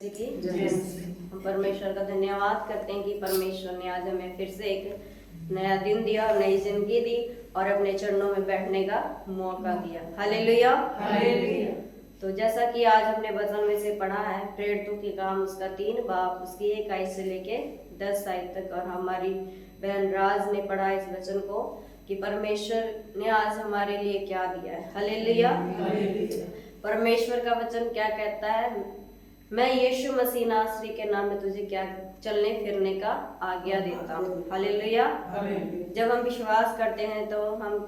की हम परमेश्वर का धन्यवाद करते हैं कि परमेश्वर ने आज हमें फिर से एक नया दिन दिया और नई जिंदगी दी और अपने चरणों में बैठने का मौका दिया। Hallelujah hallelujah. तो जैसा कि आज हमने वचन में से पढ़ा है, प्रेरितों के काम उसका 3 बाब उसकी 1 आयत से लेके 10 आयत तक, और हमारी बहन राज ने पढ़ा इस वचन को कि परमेश्वर ने आज हमारे लिए क्या दिया है। हालेलुया। परमेश्वर का वचन क्या कहता है? मैं यीशु मसीह नासरी के नाम में तुझे क्या चलने फिरने का आज्ञा देता हूँ। हालेलुया। जब हम विश्वास करते हैं तो हम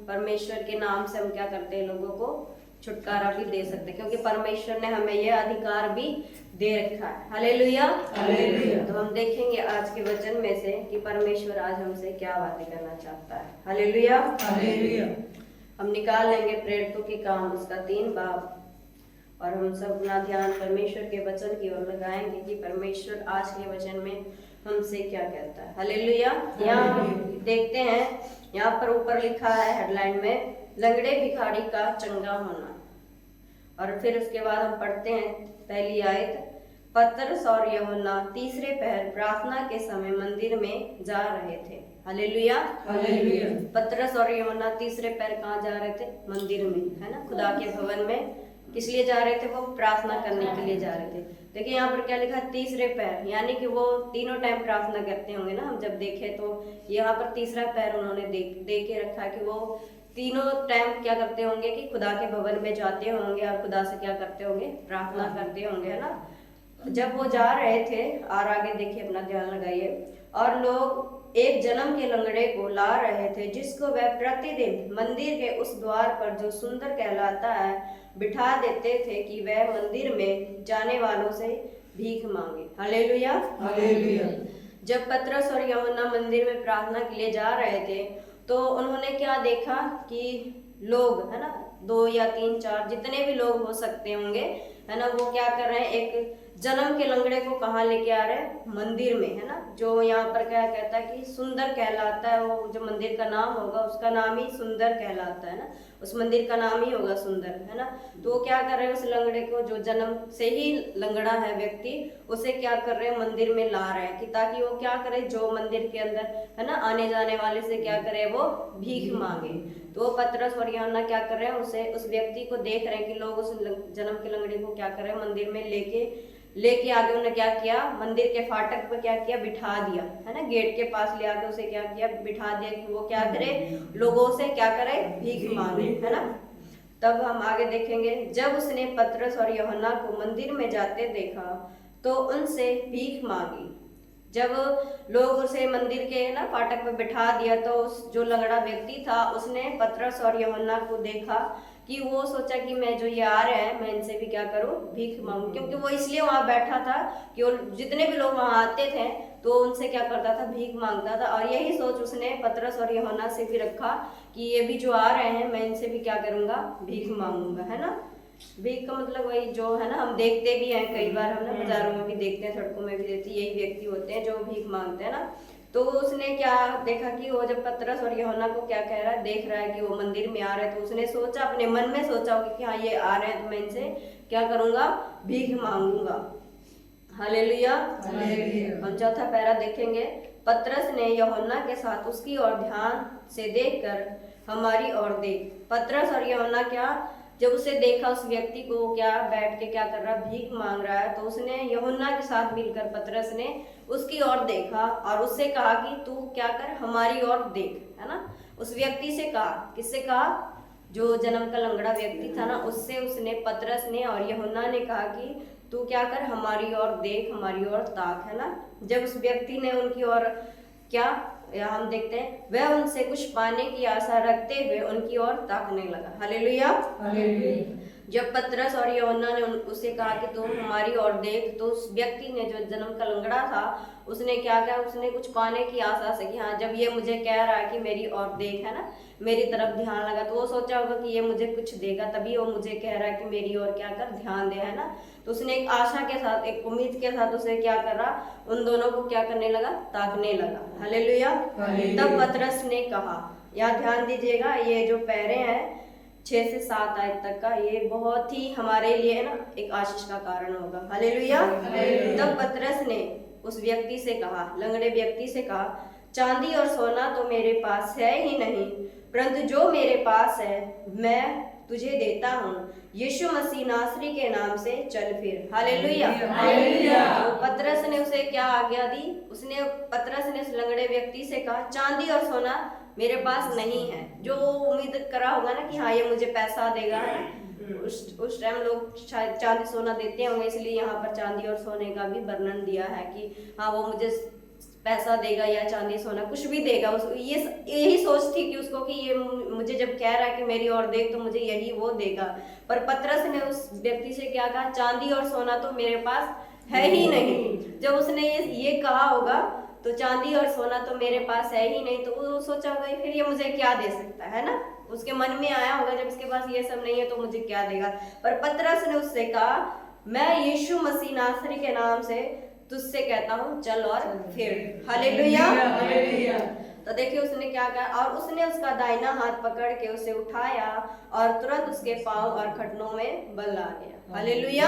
परमेश्वर के नाम से हम क्या करते हैं? लोगों को छुटकारा भी दे सकते हैं, क्योंकि परमेश्वर ने हमें यह अधिकार भी दे रखा है। Hallelujah hallelujah. तो हम देखेंगे आज के वचन में से कि परमेश्वर आज हमसे क्या बातें करना चाहता है। Hallelujah hallelujah. हम निकाल लेंगे प्रेरितों के काम उसका 3 बाब और हम सब अपना ध्यान परमेश्वर के वचन की ओर लगाएंगे कि परमेश्वर आज के वचन में हमसे क्या कहता है। हालेलुया। यहाँ हम देखते हैं, यहाँ पर ऊपर लिखा है हेडलाइन में, लंगड़े भिखारी का चंगा होना। और फिर उसके बाद हम पढ़ते हैं पहली आयत, पतरस और यूहन्ना तीसरे पहर प्रार्थना के समय मंदिर में जा रहे थे। Hallelujah hallelujah. पतरस और यूहन्ना तीसरे पहर कहाँ जा रहे थे? मंदिर में, है ना, खुदा के भवन में। किस लिए जा रहे थे? वो प्रार्थना करने के लिए जा रहे थे। देखिए यहाँ पर क्या लिखा है? तीसरे पहर, यानी कि वो तीनों टाइम प्रार्थना करते होंगे ना। हम जब देखें तो यहाँ पर तीसरा पहर उन्होंने दे के रखा है कि वो तीनों टाइम क्या करते होंगे कि खुदा के भवन में जाते होंगे और खुदा से क्या करते होंगे? प्रार्थना करते होंगे, है ना। जब वो जा रहे थे, और आगे देखिए, अपना ध्यान लगाइए, और लोग एक जन्म के लंगड़े को ला रहे थे, जिसको वह प्रतिदिन मंदिर के उस द्वार पर जो सुंदर कहलाता है बिठा देते थे कि वह मंदिर में जाने वालों से भीख मांगे। Hallelujah hallelujah. जब पतरस और यूहन्ना मंदिर में प्रार्थना के लिए जा रहे थे तो उन्होंने क्या देखा कि लोग, है ना, 2 या 3 4 जितने भी लोग हो सकते होंगे, है ना, वो क्या कर रहे हैं? एक जन्म के लंगड़े को कहाँ लेके आ रहे हैं? मंदिर में, है ना। जो यहाँ पर क्या कहता है कि सुंदर कहलाता है, वो जो मंदिर का नाम होगा उसका नाम ही सुंदर कहलाता है ना, उस मंदिर का नाम ही होगा सुंदर, है ना। तो वो क्या कर रहे हैं? उस लंगड़े को, जो जन्म से ही लंगड़ा है व्यक्ति, उसे क्या कर रहे हैं? मंदिर में ला रहे हैं कि ताकि वो क्या करे? जो मंदिर के अंदर, है ना, आने जाने वाले से क्या करे? वो भीख मांगे। तो पतरस और यूहन्ना क्या कर रहे हैं? उस व्यक्ति को देख रहे हैं कि लोग उस जन्म के लंगड़े को क्या कर रहे हैं? मंदिर में लेके आगे उन्होंने क्या किया? मंदिर के फाटक पर क्या किया? बिठा दिया, है ना। गेट के पास ले आके उसे क्या किया? बिठा दिया कि वो क्या करे? लोगों से क्या करे? भीख मांगे, है ना। तब हम आगे देखेंगे, जब उसने पतरस और यूहन्ना को मंदिर में जाते देखा तो उनसे भीख मांगी। जब लोग उसे मंदिर के ना फाटक पर बिठा दिया तो उस जो लंगड़ा व्यक्ति था उसने पतरस और यूहन्ना को देखा कि वो सोचा कि मैं जो ये आ रहे हैं, मैं इनसे भी क्या करूं? भीख मांगू। क्योंकि वो इसलिए वहां बैठा था कि वो जितने भी लोग वहां आते थे तो उनसे क्या करता था? भीख मांगता था। और यही सोच उसने पतरस और यूहन्ना से भी रखा कि ये भी जो आ रहे हैं, मैं इनसे भी क्या करूंगा? भीख मांगूंगा, है ना। भीख का मतलब वही जो है ना, हम देखते भी हैं कई बार, हम ना बाजारों में भी देखते हैं, सड़कों में भी देखते हैं, यही व्यक्ति होते हैं जो भीख मांगते हैं ना। तो उसने क्या देखा कि वो जब पतरस और यूहन्ना को क्या कह रहा है, देख रहा है कि वो मंदिर में आ रहे हैं, तो उसने सोचा, अपने मन में सोचा होगा कि हाँ ये आ रहे हैं तो मैं इनसे क्या करूंगा? भीख मांगूंगा। Hallelujah hallelujah. हम चौथा पैरा देखेंगे, पतरस ने यूहन्ना के साथ उसकी ओर ध्यान से देखकर हमारी ओर देख। पतरस और यूहन्ना क्या, जब उसे देखा, उस व्यक्ति को क्या बैठ के क्या कर रहा? भीख मांग रहा है, तो उसने यूहन्ना के साथ मिलकर पतरस ने उसकी ओर देखा और उससे कहा कि तू क्या कर? हमारी ओर देख, है ना। उस व्यक्ति से कहा, किससे कहा? जो जन्म का लंगड़ा व्यक्ति था ना, उससे उसने, पतरस ने और यूहन्ना ने कहा कि तू क्या कर? हमारी ओर देख, हमारी ओर ताक, है ना। जब उस व्यक्ति ने उनकी ओर क्या, या हम देखते हैं, वह उनसे कुछ पाने की आशा रखते हुए उनकी ओर ताकने लगा। Hallelujah hallelujah. जब पतरस और यूहन्ना ने उसे कहा कि तुम हमारी ओर देख, तो उस व्यक्ति ने, जो जन्म का लंगड़ा था, उसने क्या किया? उसने कुछ पाने की आशा से कि हाँ जब ये मुझे कह रहा है कि मेरी ओर देख, है ना, मेरी तरफ ध्यान लगा, तो वो सोचा होगा कि ये मुझे कुछ देगा, तभी वो मुझे कह रहा है कि मेरी ओर क्या कर? ध्यान दे, है ना। तो उसने एक आशा के साथ, एक उम्मीद के साथ उसे क्या कर रहा? उन दोनों को क्या करने लगा? ताकने लगा। हालेलुया। तब पतरस ने कहा, यहाँ ध्यान दीजिएगा, ये जो पैरे हैं 6 से 7 आयत तक का, ये बहुत ही हमारे लिए ना एक आशीष का कारण होगा। हालेलुया। तब पतरस ने उस व्यक्ति से कहा, लंगड़े व्यक्ति से कहा, चांदी और सोना तो मेरे पास है ही नहीं, परंतु जो मेरे पास है मैं तुझे देता हूँ। यीशु मसीह नासरी के नाम से चल फिर। हालेलुया। तो पतरस ने उसे क्या आज्ञा दी? पतरस ने उस लंगड़े व्यक्ति से कहा, चांदी और सोना मेरे पास नहीं है। जो उम्मीद करा होगा ना कि हाँ ये मुझे पैसा देगा, है ना, उस टाइम लोग शायद चांदी सोना देते होंगे, इसलिए यहाँ पर चांदी और सोने का भी वर्णन दिया है कि हाँ वो मुझे पैसा देगा या चांदी सोना कुछ भी देगा। यही सोच थी कि उसको कि ये मुझे जब कह रहा है कि मेरी और देख तो मुझे यही वो देगा। पर पतरस ने उस व्यक्ति से क्या कहा? चांदी और सोना तो मेरे पास है ही नहीं। जब उसने ये कहा होगा तो चांदी और सोना तो मेरे पास है ही नहीं, तो वो सोचा होगा फिर ये मुझे क्या दे सकता है ना, उसके मन में आया होगा जब इसके पास ये सब नहीं है तो मुझे क्या देगा। पर पतरस ने उससे कहा, मैं यीशु मसीह नासरी के नाम से तुझसे कहता हूँ चल और फिर। हालेलुया। तो देखिए उसने क्या कहा, और उसने उसका दाहिना हाथ पकड़ के उसे उठाया और तुरंत उसके पांव और घुटनों में बल आ गया। हालेलुया।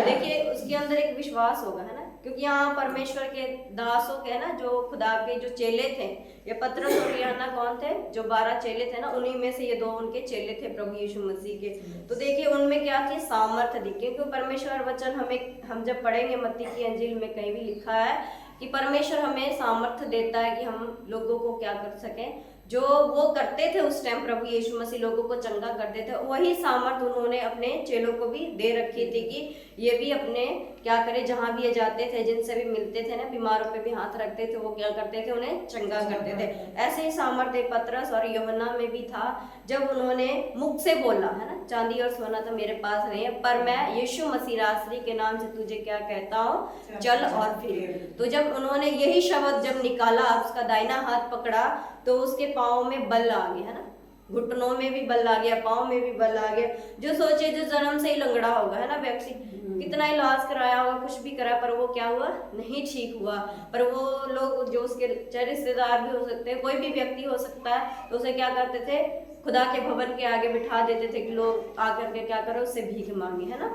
देखिए उसके अंदर एक विश्वास होगा, है ना, क्योंकि यहाँ परमेश्वर के दासों के ना, जो खुदा के जो चेले थे, ये पतरस और यूहन्ना कौन थे? जो 12 चेले थे ना, उन्हीं में से ये 2 उनके चेले थे प्रभु यीशु मसीह के। तो देखिए उनमें क्या थी? सामर्थ्य थी। क्योंकि परमेश्वर वचन हम जब पढ़ेंगे मत्ती की अंजील में कहीं भी लिखा है कि परमेश्वर हमें सामर्थ्य देता है कि हम लोगों को क्या कर सकें। जो वो करते थे उस टाइम प्रभु यीशु मसीह लोगों को चंगा करते थे, वही सामर्थ्य उन्होंने अपने चेलों को भी दे रखी थी कि ये भी अपने क्या करें, जहां भी ये जाते थे, जिनसे भी मिलते थे ना, बीमारों पे भी हाथ रखते थे, वो क्या करते थे? उन्हें चंगा करते थे। ऐसे ही सामर्थ्य पतरस और यूहन्ना में भी था, जब उन्होंने मुख से बोला, है ना, चांदी और सोना तो मेरे पास नहीं है, पर मैं यीशु मसीह नासरी के नाम से तुझे क्या कहता हूँ, चल और फिर। तो जब उन्होंने यही शब्द जब निकाला, उसका दाहिना हाथ पकड़ा, तो उसके पाँव में बल आ गया, है ना, घुटनों में भी बल आ गया, पाँव में भी बल आ गया। जो सोचे जो जन्म से ही लंगड़ा होगा, है ना व्यक्ति, कितना इलाज कराया होगा, कुछ भी करा, पर वो क्या हुआ? नहीं ठीक हुआ। पर वो लोग जो उसके चाहे रिश्तेदार भी हो सकते हैं, कोई भी व्यक्ति हो सकता है, तो उसे क्या करते थे? खुदा के भवन के आगे बिठा देते थे कि लोग आकर के क्या करो, उससे भीख मांगे, है ना,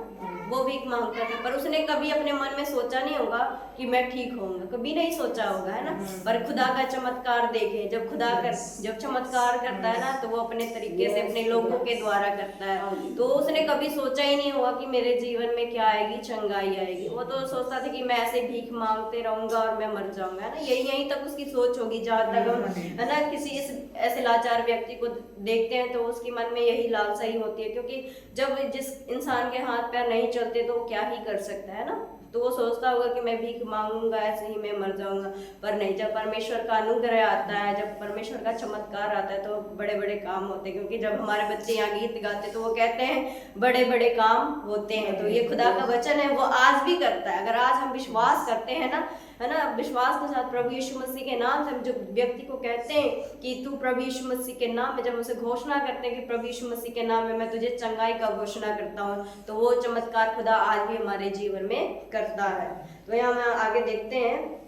वो भीख मांगता था। पर उसने कभी अपने मन में सोचा नहीं होगा कि मैं ठीक होऊंगा, कभी नहीं सोचा होगा, है ना। पर खुदा का चमत्कार देखे, जब चमत्कार करता है ना, तो वो अपने तरीके से अपने लोगों के द्वारा करता है। तो उसने कभी सोचा ही नहीं होगा कि मेरे जीवन में क्या आएगी, चंगाई आएगी। वो तो सोचता था कि मैं ऐसे भीख मांगते रहूंगा और मैं मर जाऊंगा, है ना। यहीं तक उसकी सोच होगी, जहाँ तक हम, है ना, किसी ऐसे लाचार व्यक्ति को देखते हैं तो उसके मन में यही लालसा ही होती है। क्योंकि जब जिस इंसान के हाथ पैर नहीं चलते तो क्या ही कर सकता है ना। तो वो सोचता होगा कि मैं भीख मांगूंगा, ऐसे ही मैं मर जाऊंगा। पर नहीं, जब परमेश्वर का अनुग्रह आता है, जब परमेश्वर का चमत्कार आता है, तो बड़े बड़े काम होते हैं। क्योंकि जब हमारे बच्चे यहाँ गीत गाते तो वो कहते हैं बड़े बड़े काम होते हैं। तो ये खुदा का वचन है, वो आज भी करता है। अगर आज हम विश्वास करते हैं ना, है ना, विश्वास के साथ प्रभु यीशु मसीह के नाम से हम जो व्यक्ति को कहते हैं कि तू प्रभु यीशु मसीह के नाम में, जब उसे घोषणा करते हैं कि प्रभु यीशु मसीह के नाम में मैं तुझे चंगाई का घोषणा करता हूँ, तो वो चमत्कार खुदा आज भी हमारे जीवन में करता है। तो यहाँ हम आगे देखते हैं,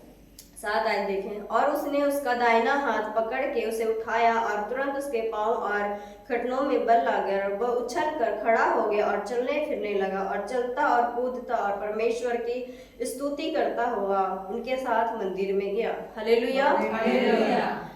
7 आयत देखें। और उसने उसका दाहिना हाथ पकड़ के उसे उठाया और तुरंत उसके पांव और घुटनों में बल आ गया और वह उछल कर खड़ा हो गया और चलने फिरने लगा और चलता और कूदता और परमेश्वर की स्तुति करता हुआ उनके साथ मंदिर में गया। हालेलुया।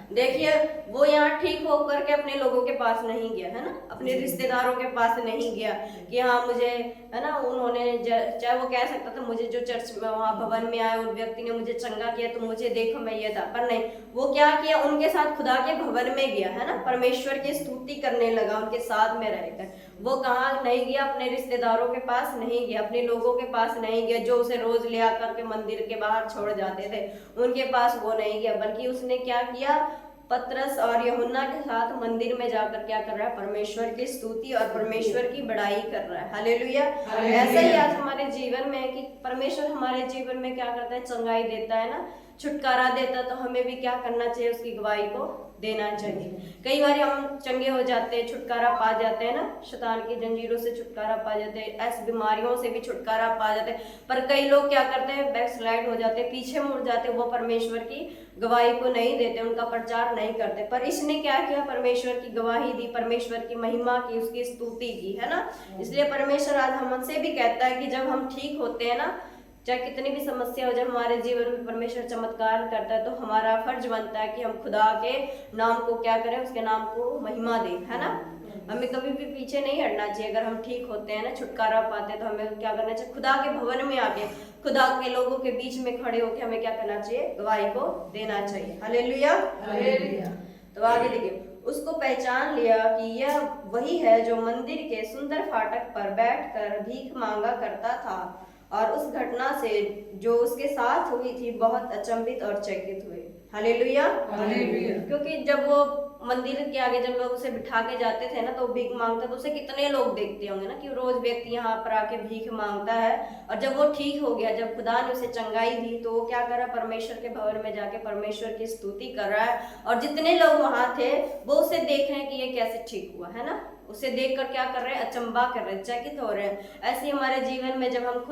देखिए वो यहाँ ठीक होकर के अपने लोगों के पास नहीं गया, है ना, अपने रिश्तेदारों के पास नहीं गया कि हाँ मुझे, है ना, उन्होंने चाहे वो कह सकता था मुझे जो चर्च में वहाँ भवन में आए उन व्यक्ति ने मुझे चंगा किया तो मुझे देखो मैं ये था। पर नहीं, वो क्या किया, उनके साथ खुदा के भवन में गया, है ना, परमेश्वर की स्तुति करने लगा उनके साथ में रहकर। वो कहाँ नहीं गया? अपने रिश्तेदारों के पास नहीं गया, अपने लोगों के पास नहीं गया जो उसे रोज ले आकर के मंदिर के बाहर छोड़ जाते थे, उनके पास वो नहीं गया। बल्कि उसने क्या किया, पतरस और यूहन्ना के साथ मंदिर में जाकर क्या कर रहा है, परमेश्वर की स्तुति और परमेश्वर की बड़ाई कर रहा है। हालेलुया। ऐसा ही आज हमारे जीवन में है कि परमेश्वर हमारे जीवन में क्या करता है, चंगाई देता है ना। छुटकारा देता तो हमें भी क्या करना चाहिए, उसकी गवाही को देना चाहिए। कई बार हम चंगे हो जाते हैं, छुटकारा पा जाते हैं ना, शैतान की जंजीरों से छुटकारा पा जाते हैं, ऐसी बीमारियों से भी छुटकारा पा जाते हैं। पर कई लोग क्या करते हैं, बैकस्लाइड हो जाते हैं, पीछे मुड़ जाते हैं, वो परमेश्वर की गवाही को नहीं देते, उनका प्रचार नहीं करते। पर इसने क्या किया, परमेश्वर की गवाही दी, परमेश्वर की महिमा की, उसकी स्तुति की, है ना। इसलिए परमेश्वर आज हमसे भी कहता है कि जब हम ठीक होते हैं ना, चाहे कितनी भी समस्या हो जाए हमारे जीवन में, परमेश्वर चमत्कार करता है, तो हमारा फर्ज बनता है कि हम खुदा के नाम को क्या करें, उसके नाम को महिमा दें, है ना। हमें कभी भी पीछे नहीं हटना चाहिए। अगर हम ठीक होते हैं ना, छुटकारा पाते हैं, तो हमें क्या करना चाहिए, खुदा के भवन में आके, खुदा के लोगों के बीच में खड़े होकर हमें क्या करना चाहिए, गवाही को देना चाहिए। Hallelujah, hallelujah. तो आगे देखिए, उसको पहचान लिया कि यह वही है जो मंदिर के सुंदर फाटक पर बैठकर भीख मांगा करता था, और उस घटना से जो उसके साथ हुई थी बहुत अचंभित और चकित हुए। Hallelujah, hallelujah. क्योंकि जब वो मंदिर के आगे जब लोग उसे बिठा के जाते थे ना, तो भीख मांगता, तो उसे कितने लोग देखते होंगे ना कि रोज व्यक्ति यहाँ पर आके भीख मांगता है। और जब वो ठीक हो गया, जब खुदा ने उसे चंगाई दी, तो वो क्या कर रहा है, परमेश्वर के भवन में जाके परमेश्वर की स्तुति कर रहा है। और जितने लोग वहां थे वो उसे देख रहे हैं कि ये कैसे ठीक हुआ, है ना। उसे देखकर क्या कर रहे हैं, अचंबा कर रहे हैं, चकित हो रहे हैं। ऐसे हमारे जीवन में जब हम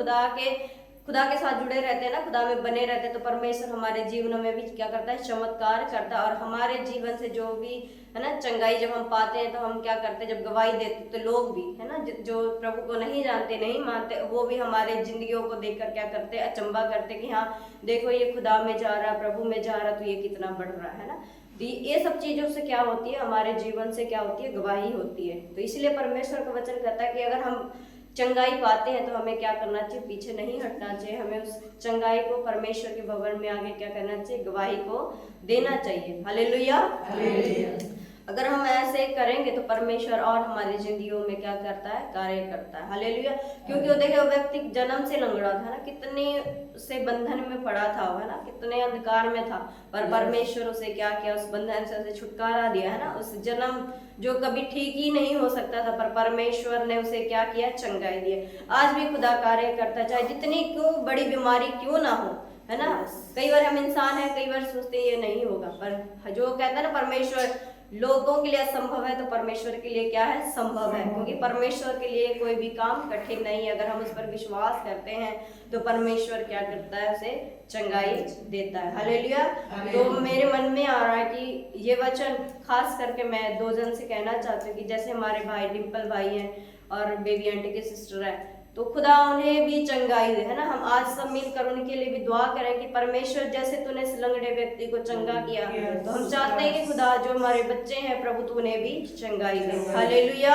खुदा के साथ जुड़े रहते हैं ना, खुदा में बने रहते हैं, तो परमेश्वर हमारे जीवनों में भी क्या करता है, चमत्कार करता है। और हमारे जीवन से जो भी है ना चंगाई जब हम पाते हैं, तो हम क्या करते हैं, जब गवाही देते हैं, तो लोग भी है ना जो प्रभु को नहीं जानते, नहीं मानते, वो भी हमारे जिंदगियों को देखकर क्या करते हैं, अचंबा करते कि हाँ देखो ये खुदा में जा रहा, प्रभु में जा रहा, तो ये कितना बढ़ रहा है ना। तो ये सब चीजों से क्या होती है, हमारे जीवन से क्या होती है, गवाही होती है। तो इसलिए परमेश्वर का वचन कहता है कि अगर हम चंगाई पाते हैं तो हमें क्या करना चाहिए, पीछे नहीं हटना चाहिए। हमें उस चंगाई को परमेश्वर के भवन में आगे क्या करना चाहिए, गवाही को देना चाहिए। Hallelujah, hallelujah. अगर हम ऐसे करेंगे तो परमेश्वर और हमारी जिंदगियों में क्या करता है, कार्य करता है। हालेलुया। क्योंकि वो देखिए, व्यक्ति जन्म से लंगड़ा था ना, कितने से बंधन में पड़ा था, है ना, कितने अंधकार में था, पर परमेश्वर उसे क्या किया, उस बंधन से उसे छुटकारा दिया, है ना। उस जन्म जो कभी ठीक ही नहीं हो सकता था, पर परमेश्वर ने उसे क्या किया, चंगाई दिया। आज भी खुदा कार्य करता है, चाहे जितनी क्यों बड़ी बीमारी क्यों ना हो, है ना। कई बार हम इंसान हैं, कई बार सोचते हैं ये नहीं होगा, पर जो कहता है ना, परमेश्वर लोगों के लिए असंभव है, तो परमेश्वर के लिए क्या है, संभव है। क्योंकि परमेश्वर के लिए कोई भी काम कठिन नहीं है। अगर हम उस पर विश्वास करते हैं तो परमेश्वर क्या करता है, उसे चंगाई देता है। हालेलुया। तो मेरे मन में आ रहा है कि ये वचन खास करके मैं 2 जन से कहना चाहती हूँ कि जैसे हमारे भाई डिम्पल भाई हैं और बेबी आंटी के सिस्टर है, तो खुदा उन्हें भी चंगाई दे, है ना। हम आज सब मिलकर उनके लिए भी दुआ करें कि परमेश्वर जैसे तूने इस लंगड़े व्यक्ति को चंगा किया, तो हम चाहते हैं कि खुदा जो हमारे बच्चे हैं, प्रभु तू उन्हें भी चंगाई दे। Hallelujah,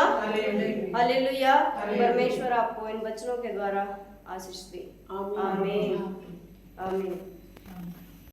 hallelujah. परमेश्वर आपको इन वचनों के द्वारा आशीष दे। आमीन, आमीन।